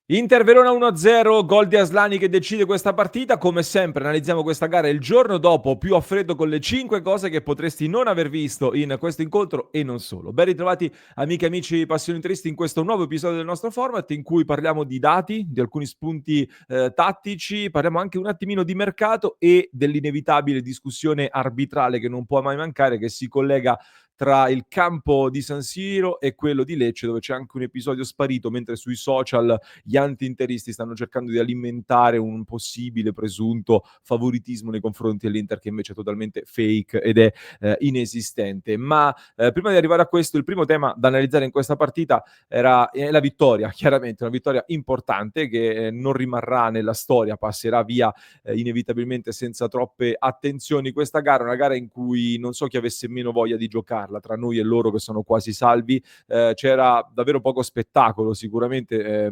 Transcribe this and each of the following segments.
Inter Verona 1-0, gol di Aslani che decide questa partita. Come sempre analizziamo questa gara il giorno dopo, più a freddo, con le 5 cose che potresti non aver visto in questo incontro e non solo. Ben ritrovati amiche e amici passioniteristi in questo nuovo episodio del nostro format in cui parliamo di dati, di alcuni spunti tattici, parliamo anche un attimino di mercato e dell'inevitabile discussione arbitrale che non può mai mancare, che si collega tra il campo di San Siro e quello di Lecce, dove c'è anche un episodio sparito, mentre sui social gli anti-interisti stanno cercando di alimentare un possibile presunto favoritismo nei confronti dell'Inter, che invece è totalmente fake ed è inesistente. Ma prima di arrivare a questo, il primo tema da analizzare in questa partita è la vittoria, chiaramente una vittoria importante che non rimarrà nella storia, passerà via inevitabilmente senza troppe attenzioni questa gara, una gara in cui non so chi avesse meno voglia di giocarla, tra noi e loro che sono quasi salvi. C'era davvero poco spettacolo, sicuramente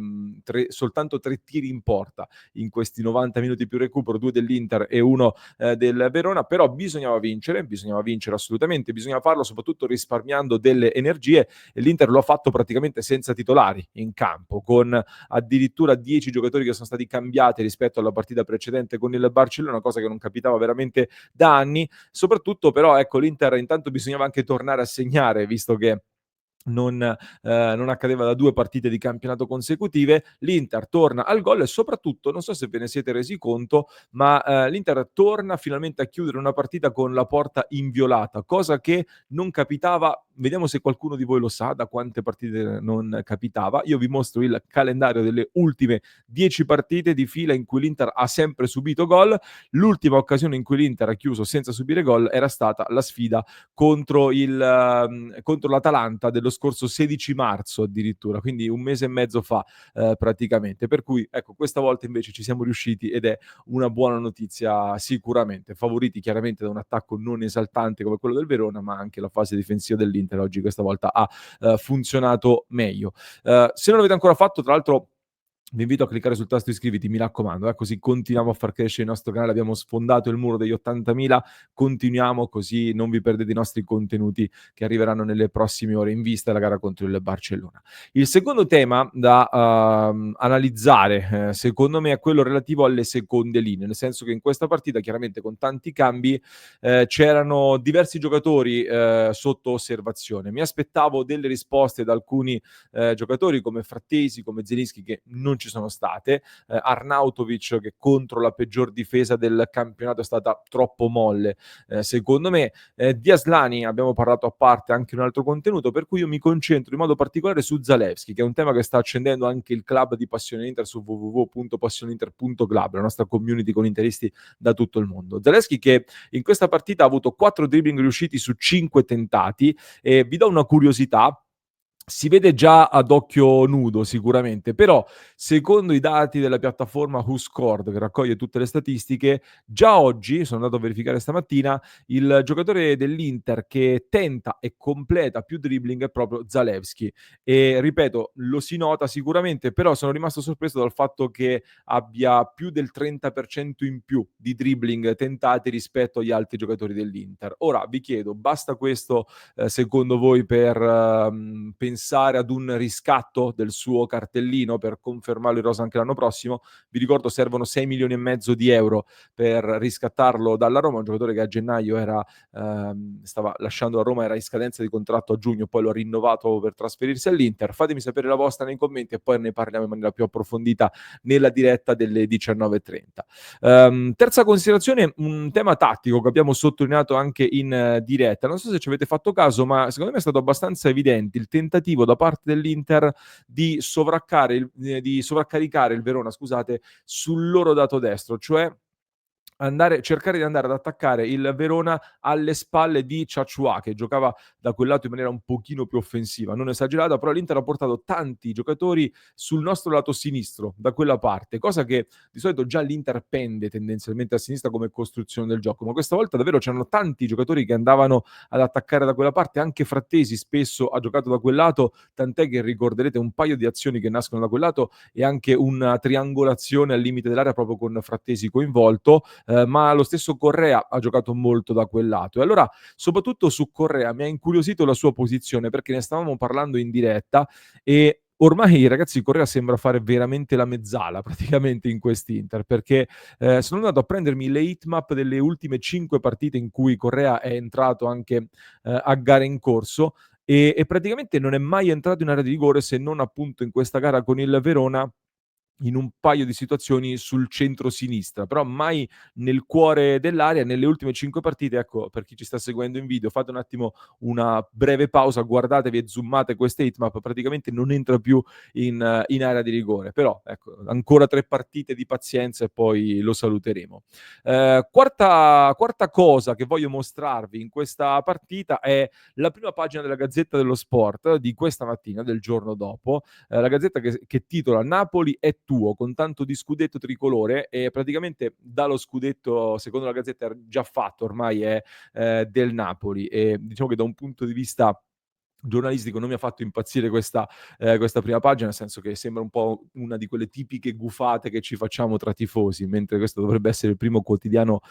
soltanto 3 tiri in porta in questi 90 minuti più recupero, 2 dell'Inter e 1 del Verona, però bisognava vincere assolutamente, bisognava farlo soprattutto risparmiando delle energie, e l'Inter lo ha fatto praticamente senza titolari in campo, con addirittura 10 giocatori che sono stati cambiati rispetto alla partita precedente con il Barcellona, cosa che non capitava veramente da anni. Soprattutto però, ecco, l'Inter intanto bisognava anche tornare a segnare, visto che non accadeva da 2 partite di campionato consecutive. L'Inter torna al gol e soprattutto, non so se ve ne siete resi conto, ma l'Inter torna finalmente a chiudere una partita con la porta inviolata, cosa che non capitava. Vediamo se qualcuno di voi lo sa da quante partite non capitava. Io vi mostro il calendario delle ultime 10 partite di fila in cui l'Inter ha sempre subito gol. L'ultima occasione in cui l'Inter ha chiuso senza subire gol era stata la sfida contro l'Atalanta dello scorso 16 marzo addirittura, quindi un mese e mezzo fa praticamente. Per cui ecco, questa volta invece ci siamo riusciti ed è una buona notizia sicuramente. Favoriti chiaramente da un attacco non esaltante come quello del Verona, ma anche la fase difensiva dell'Inter oggi questa volta ha funzionato meglio. Se non l'avete ancora fatto, tra l'altro vi invito a cliccare sul tasto iscriviti, mi raccomando, così continuiamo a far crescere il nostro canale. Abbiamo sfondato il muro degli 80.000, continuiamo così non vi perdete i nostri contenuti che arriveranno nelle prossime ore in vista della gara contro il Barcellona. Il secondo tema da analizzare, secondo me, è quello relativo alle seconde linee, nel senso che in questa partita, chiaramente con tanti cambi, c'erano diversi giocatori sotto osservazione. Mi aspettavo delle risposte da alcuni giocatori come Frattesi, come Zelinski, che non ci sono state, Arnautovic, che contro la peggior difesa del campionato è stata troppo molle, secondo me. Di Aslani abbiamo parlato a parte anche in un altro contenuto, per cui io mi concentro in modo particolare su Zalewski, che è un tema che sta accendendo anche il club di Passione Inter su www.passioneinter.club, la nostra community con interisti da tutto il mondo. Zalewski che in questa partita ha avuto 4 dribbling riusciti su 5 tentati, e vi do una curiosità. Si vede già ad occhio nudo sicuramente, però secondo i dati della piattaforma WhoScored, che raccoglie tutte le statistiche, già oggi, sono andato a verificare stamattina, il giocatore dell'Inter che tenta e completa più dribbling è proprio Zalewski. E ripeto, lo si nota sicuramente, però sono rimasto sorpreso dal fatto che abbia più del 30% in più di dribbling tentati rispetto agli altri giocatori dell'Inter. Ora vi chiedo, basta questo secondo voi per pensare ad un riscatto del suo cartellino per confermarlo in rosa anche l'anno prossimo? Vi ricordo servono 6 milioni e mezzo di euro per riscattarlo dalla Roma, un giocatore che a gennaio stava lasciando la Roma, era in scadenza di contratto a giugno, poi lo ha rinnovato per trasferirsi all'Inter. Fatemi sapere la vostra nei commenti e poi ne parliamo in maniera più approfondita nella diretta delle 19:30. Terza considerazione, un tema tattico che abbiamo sottolineato anche in diretta. Non so se ci avete fatto caso, ma secondo me è stato abbastanza evidente il tentativo da parte dell'Inter di sovraccaricare il Verona, scusate, sul loro dato destro, cioè cercare di andare ad attaccare il Verona alle spalle di Ciacciuà, che giocava da quel lato in maniera un pochino più offensiva, non esagerata, però l'Inter ha portato tanti giocatori sul nostro lato sinistro, da quella parte, cosa che di solito già l'Inter pende tendenzialmente a sinistra come costruzione del gioco, ma questa volta davvero c'erano tanti giocatori che andavano ad attaccare da quella parte, anche Frattesi spesso ha giocato da quel lato, tant'è che ricorderete un paio di azioni che nascono da quel lato e anche una triangolazione al limite dell'area proprio con Frattesi coinvolto, ma lo stesso Correa ha giocato molto da quel lato. E allora, soprattutto su Correa, mi ha incuriosito la sua posizione, perché ne stavamo parlando in diretta e ormai i ragazzi di Correa sembra fare veramente la mezzala praticamente in quest'Inter, perché, sono andato a prendermi le heatmap delle ultime 5 partite in cui Correa è entrato anche, a gare in corso, e praticamente non è mai entrato in area di rigore se non appunto in questa gara con il Verona in un paio di situazioni sul centro-sinistra, però mai nel cuore dell'area. Nelle ultime 5 partite, ecco, per chi ci sta seguendo in video, fate un attimo una breve pausa, guardatevi e zoomate queste heatmap, praticamente non entra più in area di rigore. Però, ecco, ancora 3 partite di pazienza e poi lo saluteremo. Quarta cosa che voglio mostrarvi in questa partita è la prima pagina della Gazzetta dello Sport di questa mattina, del giorno dopo, la Gazzetta che titola "Napoli è tuo", con tanto di scudetto tricolore, e praticamente dà lo scudetto, secondo la Gazzetta, già fatto, ormai è del Napoli, e diciamo che da un punto di vista giornalistico non mi ha fatto impazzire questa prima pagina, nel senso che sembra un po' una di quelle tipiche gufate che ci facciamo tra tifosi, mentre questo dovrebbe essere il primo quotidiano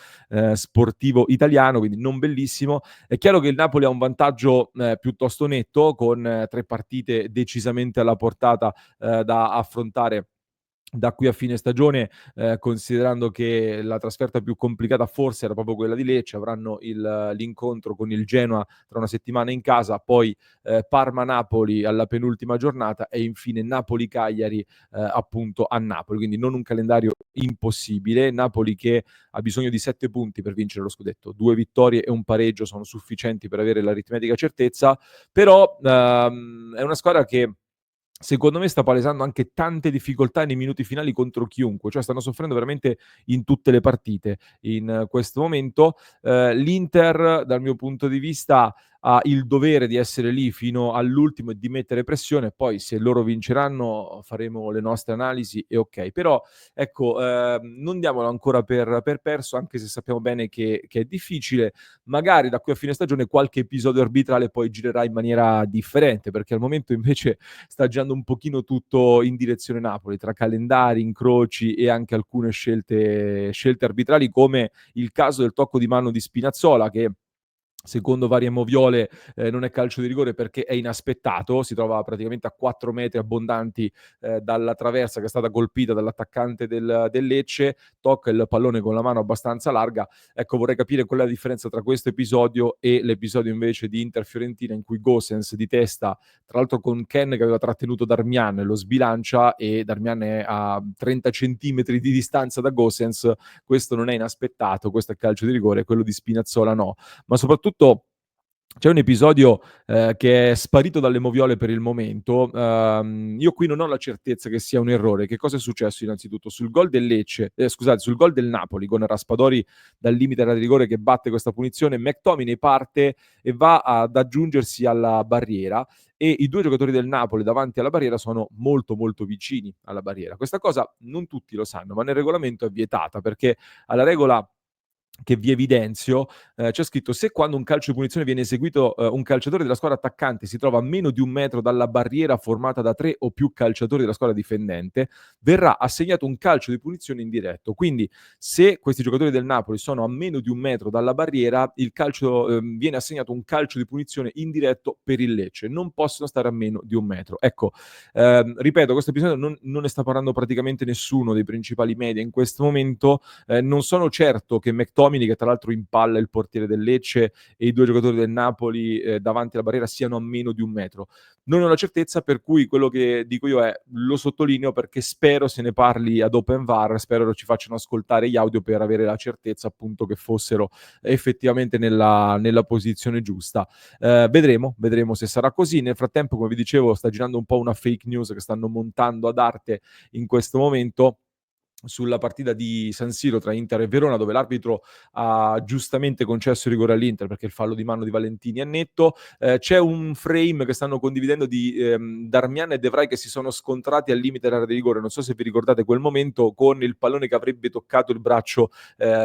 sportivo italiano, quindi non bellissimo. È chiaro che il Napoli ha un vantaggio piuttosto netto, con 3 partite decisamente alla portata da affrontare da qui a fine stagione, considerando che la trasferta più complicata forse era proprio quella di Lecce. Avranno l'incontro con il Genoa tra una settimana in casa, poi Parma-Napoli alla penultima giornata e infine Napoli-Cagliari appunto a Napoli. Quindi non un calendario impossibile. Napoli che ha bisogno di 7 punti per vincere lo scudetto. 2 vittorie e un pareggio sono sufficienti per avere l'aritmetica certezza, però è una squadra che secondo me sta palesando anche tante difficoltà nei minuti finali contro chiunque, cioè stanno soffrendo veramente in tutte le partite in questo momento. L'Inter, dal mio punto di vista, ha il dovere di essere lì fino all'ultimo e di mettere pressione, poi se loro vinceranno faremo le nostre analisi e okay. Però ecco, non diamolo ancora per perso, anche se sappiamo bene che è difficile. Magari da qui a fine stagione qualche episodio arbitrale poi girerà in maniera differente, perché al momento invece sta girando un pochino tutto in direzione Napoli, tra calendari, incroci e anche alcune scelte arbitrali, come il caso del tocco di mano di Spinazzola, che secondo varie moviole non è calcio di rigore perché è inaspettato, si trova praticamente a 4 metri abbondanti dalla traversa che è stata colpita dall'attaccante del Lecce, tocca il pallone con la mano abbastanza larga. Ecco, vorrei capire qual è la differenza tra questo episodio e l'episodio invece di Inter-Fiorentina, in cui Gosens di testa, tra l'altro con Ken che aveva trattenuto Darmian, lo sbilancia e Darmian è a 30 centimetri di distanza da Gosens. Questo non è inaspettato, questo è calcio di rigore, quello di Spinazzola no. Ma soprattutto c'è un episodio che è sparito dalle moviole per il momento. Io qui non ho la certezza che sia un errore. Che cosa è successo innanzitutto? Sul gol del Lecce, scusate, sul gol del Napoli con Raspadori dal limite area di rigore che batte questa punizione, McTominay parte e va ad aggiungersi alla barriera, e i 2 giocatori del Napoli davanti alla barriera sono molto, molto vicini alla barriera. Questa cosa non tutti lo sanno, ma nel regolamento è vietata, perché alla regola che vi evidenzio, c'è scritto: se quando un calcio di punizione viene eseguito, un calciatore della squadra attaccante si trova a meno di 1 metro dalla barriera formata da 3 o più calciatori della squadra difendente, verrà assegnato un calcio di punizione indiretto. Quindi se questi giocatori del Napoli sono a meno di 1 metro dalla barriera, il calcio viene assegnato un calcio di punizione indiretto per il Lecce, non possono stare a meno di 1 metro. Ecco, ripeto, questo episodio non ne sta parlando praticamente nessuno dei principali media in questo momento. Non sono certo che McTominay, che tra l'altro impalla il portiere del Lecce, e i 2 giocatori del Napoli davanti alla barriera siano a meno di 1 metro. Non ho la certezza, per cui quello che dico io è: lo sottolineo perché spero se ne parli ad Open VAR, spero ci facciano ascoltare gli audio per avere la certezza appunto che fossero effettivamente nella posizione giusta. Vedremo se sarà così. Nel frattempo, come vi dicevo, sta girando un po' una fake news che stanno montando ad arte in questo momento sulla partita di San Siro tra Inter e Verona, dove l'arbitro ha giustamente concesso il rigore all'Inter perché il fallo di mano di Valentini è netto. C'è un frame che stanno condividendo di Darmian e De Vrij che si sono scontrati al limite dell'area di rigore. Non so se vi ricordate quel momento, con il pallone che avrebbe toccato il braccio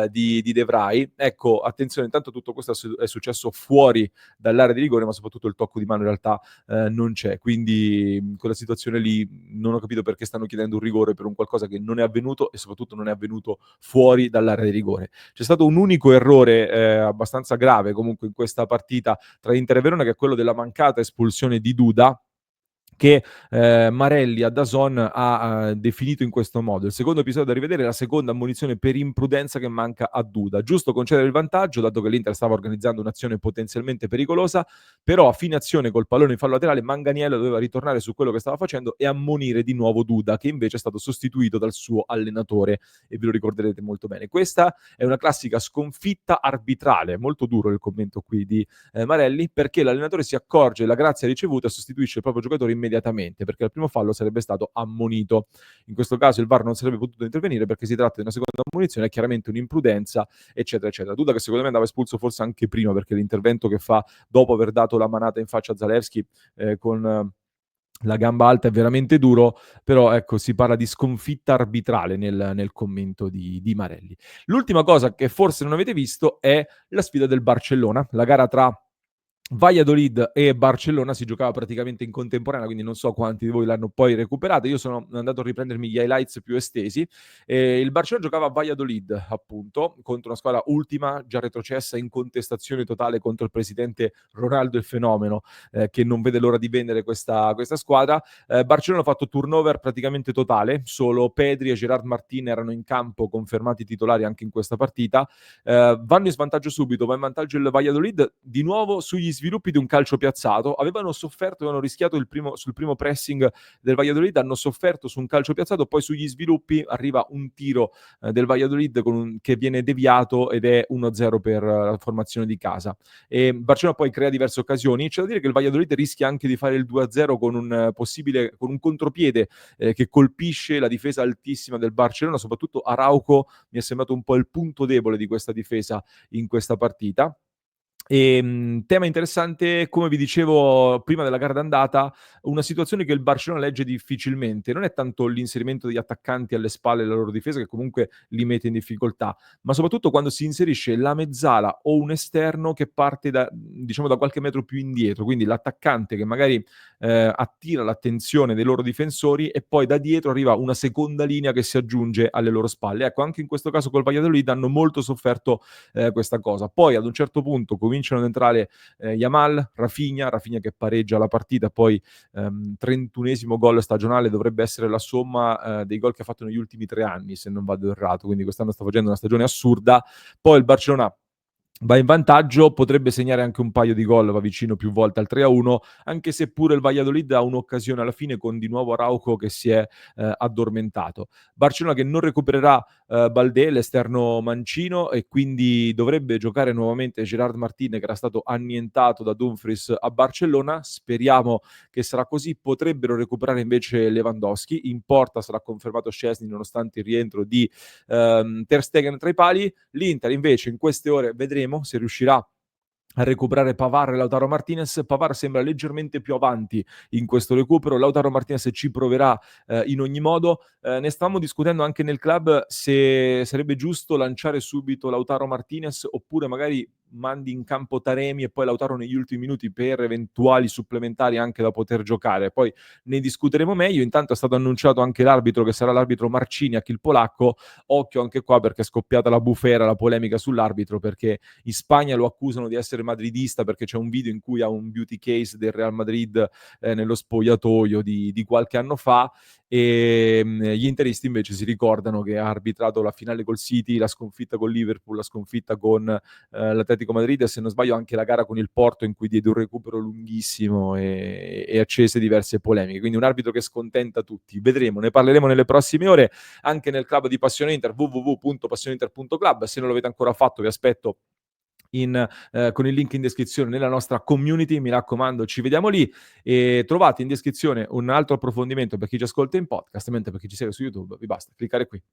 di De Vrij. Ecco, attenzione, intanto tutto questo è successo fuori dall'area di rigore, ma soprattutto il tocco di mano in realtà non c'è. Quindi quella situazione lì non ho capito perché stanno chiedendo un rigore per un qualcosa che non è avvenuto, e soprattutto non è avvenuto fuori dall'area di rigore. C'è stato un unico errore abbastanza grave comunque in questa partita tra Inter e Verona, che è quello della mancata espulsione di Duda, che Marelli a DAZN ha definito in questo modo: il secondo episodio da rivedere è la seconda ammonizione per imprudenza che manca a Duda. Giusto concedere il vantaggio, dato che l'Inter stava organizzando un'azione potenzialmente pericolosa, però a fine azione col pallone in fallo laterale Manganiello doveva ritornare su quello che stava facendo e ammonire di nuovo Duda, che invece è stato sostituito dal suo allenatore, e ve lo ricorderete molto bene. Questa è una classica sconfitta arbitrale, molto duro il commento qui di Marelli, perché l'allenatore si accorge della grazia ricevuta e sostituisce il proprio giocatore immediatamente, perché al primo fallo sarebbe stato ammonito. In questo caso il VAR non sarebbe potuto intervenire perché si tratta di una seconda ammonizione, è chiaramente un'imprudenza, eccetera, eccetera. Duda che secondo me andava espulso forse anche prima, perché l'intervento che fa dopo aver dato la manata in faccia a Zalewski con la gamba alta è veramente duro, però ecco, si parla di sconfitta arbitrale nel commento di Marelli. L'ultima cosa che forse non avete visto è la sfida del Barcellona, la gara tra Valladolid e Barcellona si giocava praticamente in contemporanea, quindi non so quanti di voi l'hanno poi recuperata. Io sono andato a riprendermi gli highlights più estesi. Il Barcellona giocava a Valladolid, appunto, contro una squadra ultima, già retrocessa in contestazione totale contro il presidente Ronaldo il Fenomeno, che non vede l'ora di vendere questa squadra. Barcellona ha fatto turnover praticamente totale, solo Pedri e Gerard Martin erano in campo, confermati titolari anche in questa partita. Vanno in svantaggio subito, va in vantaggio il Valladolid, di nuovo sugli sviluppi di un calcio piazzato. Avevano sofferto, avevano rischiato sul primo pressing del Valladolid, hanno sofferto su un calcio piazzato, poi sugli sviluppi arriva un tiro del Valladolid che viene deviato ed è 1-0 per la formazione di casa. E Barcellona poi crea diverse occasioni. C'è da dire che il Valladolid rischia anche di fare il 2-0 con con un contropiede che colpisce la difesa altissima del Barcellona, soprattutto Araujo mi è sembrato un po' il punto debole di questa difesa in questa partita. Tema interessante, come vi dicevo prima della gara d'andata, una situazione che il Barcellona legge difficilmente. Non è tanto l'inserimento degli attaccanti alle spalle della loro difesa, che comunque li mette in difficoltà, ma soprattutto quando si inserisce la mezzala o un esterno che parte diciamo, da qualche metro più indietro. Quindi l'attaccante che magari attira l'attenzione dei loro difensori e poi da dietro arriva una seconda linea che si aggiunge alle loro spalle. Ecco, anche in questo caso col Valladolid hanno molto sofferto questa cosa. Poi ad un certo punto cominciano ad entrare Yamal, Rafinha che pareggia la partita, poi 31esimo gol stagionale, dovrebbe essere la somma dei gol che ha fatto negli ultimi 3 anni, se non vado errato, quindi quest'anno sta facendo una stagione assurda. Poi il Barcellona va in vantaggio, potrebbe segnare anche un paio di gol, va vicino più volte al 3-1, anche se pure il Valladolid ha un'occasione alla fine con di nuovo Araujo che si è addormentato. Barcellona che non recupererà Baldé, l'esterno mancino, e quindi dovrebbe giocare nuovamente Gerard Martin, che era stato annientato da Dumfries a Barcellona. Speriamo che sarà così. Potrebbero recuperare invece Lewandowski. In porta sarà confermato Szczesny nonostante il rientro di Ter Stegen tra i pali. L'Inter invece in queste ore vedremo se riuscirà a recuperare Pavard e Lautaro Martinez. Pavard sembra leggermente più avanti in questo recupero, Lautaro Martinez ci proverà in ogni modo. Ne stavamo discutendo anche nel club se sarebbe giusto lanciare subito Lautaro Martinez oppure magari mandi in campo Taremi e poi Lautaro negli ultimi minuti per eventuali supplementari anche da poter giocare. Poi ne discuteremo meglio. Intanto è stato annunciato anche l'arbitro, che sarà l'arbitro Marciniak, il polacco. Occhio anche qua perché è scoppiata la bufera, la polemica sull'arbitro, perché in Spagna lo accusano di essere madridista perché c'è un video in cui ha un beauty case del Real Madrid nello spogliatoio di qualche anno fa, e gli interisti invece si ricordano che ha arbitrato la finale col City, la sconfitta con Liverpool, la sconfitta con l'Atletico Madrid e se non sbaglio anche la gara con il Porto in cui diede un recupero lunghissimo e accese diverse polemiche. Quindi un arbitro che scontenta tutti. Vedremo, ne parleremo nelle prossime ore anche nel club di Passione Inter, www.passioneinter.club. Se non l'avete ancora fatto vi aspetto con il link in descrizione nella nostra community. Mi raccomando, ci vediamo lì, e trovate in descrizione un altro approfondimento per chi ci ascolta in podcast, mentre per chi ci segue su YouTube vi basta cliccare qui.